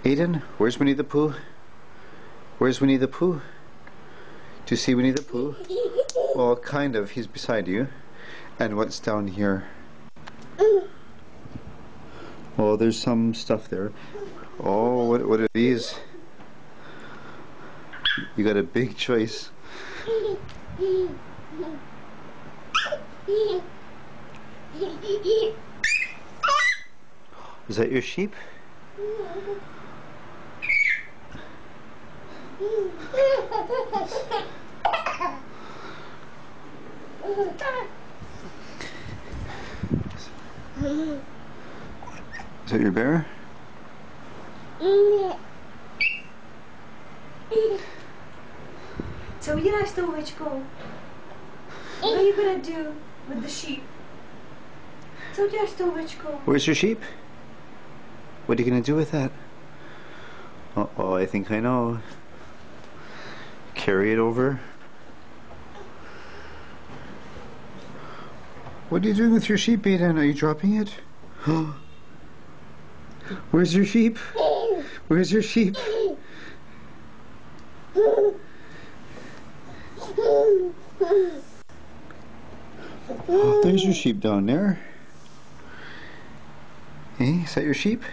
Aiden, where's Winnie the Pooh? Where's Winnie the Pooh? Do you see Winnie the Pooh? Well, kind of. He's beside you. And what's down here? Oh, there's some stuff there. Oh, what are these? You got a big choice. Is that your sheep? Is that your bear? So you guys know where to go. What are you gonna do with the sheep? So just know where to go. Where's your sheep? What are you gonna do with that? Uh-oh, I think I know. Carry it over. What are you doing with your sheep, Aiden? Are you dropping it? Where's your sheep? Where's your sheep? Oh, there's your sheep down there. Hey, is that your sheep?